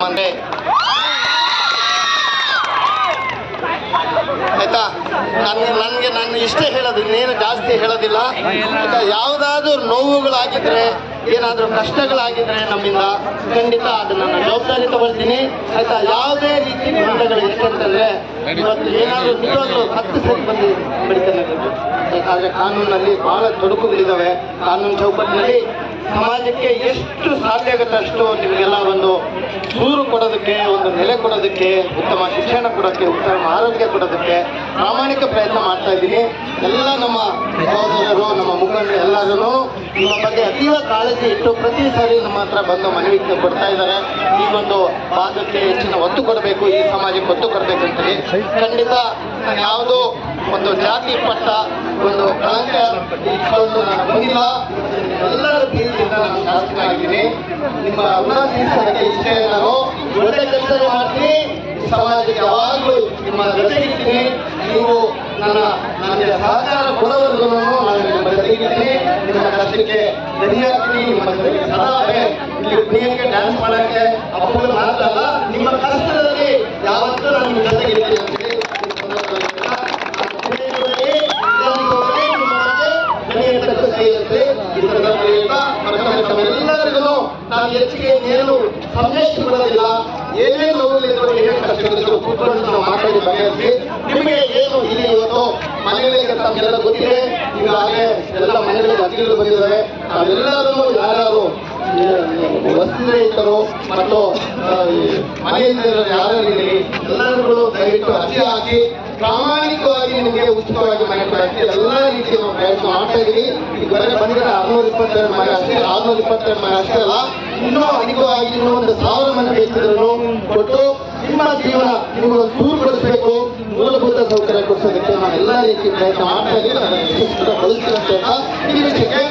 ಅಂದ್ರೆ ಆಯ್ತಾ, ನನಗೆ ನಾನು ಇಷ್ಟೇ ಹೇಳೋದು, ಇನ್ನೇನು ಜಾಸ್ತಿ ಹೇಳೋದಿಲ್ಲ ಆಯ್ತಾ. ಯಾವುದಾದ್ರೂ ನೋವುಗಳಾಗಿದ್ರೆ, ಏನಾದರೂ ಕಷ್ಟಗಳಾಗಿದ್ರೆ ನಮ್ಮಿಂದ ಖಂಡಿತ ಅದನ್ನು ನಾನು ಜವಾಬ್ದಾರಿ ತಗೊಳ್ತೀನಿ ಆಯ್ತಾ. ಯಾವುದೇ ರೀತಿ ಗೊಂದಲಗಳು ಯಾಕಂತಂದ್ರೆ ಇವತ್ತು ಏನಾದರೂ ನಿಜವಾಗ್ಲೂ 10 ಸರಿ ಬಂದು ಬೆಳಿತಾನೆ, ಆದರೆ ಕಾನೂನಲ್ಲಿ ಬಹಳ ತೊಡಕುಗಳಿದ್ದಾವೆ. ಕಾನೂನು ಚೌಕಟ್ಟಿನಲ್ಲಿ ಸಮಾಜಕ್ಕೆ ಎಷ್ಟು ಸಾಧ್ಯ ಆಗುತ್ತೆ ಅಷ್ಟು ನಿಮಗೆಲ್ಲ ಒಂದು ಸೂರು ಕೊಡೋದಕ್ಕೆ, ಒಂದು ನೆಲೆ ಕೊಡೋದಕ್ಕೆ, ಉತ್ತಮ ಶಿಕ್ಷಣ ಕೊಡೋಕ್ಕೆ, ಉತ್ತಮ ಆರೋಗ್ಯ ಕೊಡೋದಕ್ಕೆ ಪ್ರಾಮಾಣಿಕ ಪ್ರಯತ್ನ ಮಾಡ್ತಾ ಇದ್ದೀನಿ. ಎಲ್ಲ ನಮ್ಮ ಸಹೋದರರು, ನಮ್ಮ ಮುಖಂಡರು ಎಲ್ಲರೂ ನಿಮ್ಮ ಬಗ್ಗೆ ಅತೀವ ಕಾಳಜಿ ಇಟ್ಟು ಪ್ರತಿ ಸಾರಿ ನಮ್ಮ ಹತ್ರ ಬಂದು ಮನವಿ ಕೊಡ್ತಾ ಇದ್ದಾರೆ. ಈ ಒಂದು ಭಾಗಕ್ಕೆ ಹೆಚ್ಚಿನ ಒತ್ತು ಕೊಡಬೇಕು, ಈ ಸಮಾಜಕ್ಕೆ ಒತ್ತು ಕೊಡಬೇಕಂತೇಳಿ. ಖಂಡಿತ ನಾನು ಯಾವುದೋ ಒಂದು ಜಾತಿ ಪಟ್ಟ ಒಂದು ಕಳಂಕ ಇಟ್ಕೊಂಡು ನಾನು ಬಂದಿಲ್ಲ. ಎಲ್ಲರ ಪ್ರೀತಿಯಿಂದ ನಾನು ಶಾಸಕ ಆಗಿದ್ದೀನಿ. ನಿಮ್ಮ ಋಣ ತೀರಿಸೋದಕ್ಕೆ ಇಷ್ಟೇ, ನಾನು ಒಳ್ಳೆ ಕೆಲಸ ಮಾಡ್ತೀನಿ, ಸಮಾಜಕ್ಕೆ ಯಾವಾಗಲೂ ನಿಮ್ಮ ಜೊತೆಗಿರ್ತೀನಿ. ನೀವು ನನಗೆ ಸಹಕಾರ ಕೊಡೋವರೆಗೂ ನಾನು ನಿಮ್ಮ ಜೊತೆಗಿರ್ತೀನಿ. ನಿಮ್ಮ ಕಷ್ಟಕ್ಕೆ ಧನಿಯಾಗ್ತೀನಿ. ನಿಮ್ಮ ಜೊತೆಗೆ ಸದಾ ಇಲ್ಲಿ ಕುಣಿಯೋಕ್ಕೆ, ಡ್ಯಾನ್ಸ್ ಮಾಡೋಕ್ಕೆ, ಹಬ್ಬಗಳು ಮಾತ್ರ ಅಲ್ಲ, ನಿಮ್ಮ ಕಷ್ಟದಲ್ಲಿ ಯಾವತ್ತೂ ನಾನು ನಿಮ್ಮ ಜೊತೆಗಿರ್ತೀನಿ ಅಂತೇಳಿ ಎಲ್ಲರಿಗೂ ನಾನು ಹೆಚ್ಚಿಗೆ ಏನು ಸಂದೇಶ ಕೊಡೋದಿಲ್ಲ. ಏನೇನು ನೋವುಗಳಿದ್ರು, ಏನೇನು ಕಷ್ಟಗಳಿದ್ರು ಕೂತ್ಕೊಂಡು ನಾವು ಮಾತಾಡಿ ಬಗೆಹರಿಸಿ. ನಿಮಗೆ ಏನು ಇಲ್ಲಿ ಇವತ್ತು ಮನೆಗಳಿಗೆ ತಮಗೆಲ್ಲ ಗೊತ್ತಿದೆ, ಈಗಾಗಲೇ ಎಲ್ಲ ಮನೆಗಳಿಗೆ ಅತಿಥಿಗಳು ಬಂದಿದ್ದಾರೆ. ಅವೆಲ್ಲರೂ ಯಾರು ವಸತಿರಹಿತರು ಮತ್ತು ಮನೆಯಿಂದ ಯಾರಿರಲಿ ಎಲ್ಲರಿಗೂ ದಯವಿಟ್ಟು ಅರ್ಜಿ ಹಾಕಿ ಪ್ರಾಮಾಣಿಕವಾಗಿ ನಿಮಗೆ ಉಚಿತವಾಗಿ ಮನೆ ಕೊಡೋಕ್ಕೆ ಎಲ್ಲ ರೀತಿಯ ಪ್ರಯತ್ನ ಮಾಡ್ತಾ ಇದ್ದೀವಿ. ಈಗ ಬರೀ ಬಂದಿರೋ 622 ಮನೆ ಅಷ್ಟೇ, 622 ಮನೆ ಅಷ್ಟೇ ಅಲ್ಲ, ಇನ್ನೂ ಅಧಿಕವಾಗಿ ಇನ್ನೂ 1000 ಮನೆ ಬೇಕಿದ್ರು ಕೊಟ್ಟು ನಿಮ್ಮ ಜೀವನ ನಿಮಗೆ ದೂರಪಡಿಸಬೇಕು, ಮೂಲಭೂತ ಸೌಕರ್ಯ ಕೊಡಿಸೋದಕ್ಕೆ ನಾನು ಎಲ್ಲ ರೀತಿಯ ಪ್ರಯತ್ನ ಮಾಡ್ತಾ ಇದ್ದೀವಿ. ಅದನ್ನು ಬಳಸ್ತಿರಂತೆ ಈ ವಿಷಯಕ್ಕೆ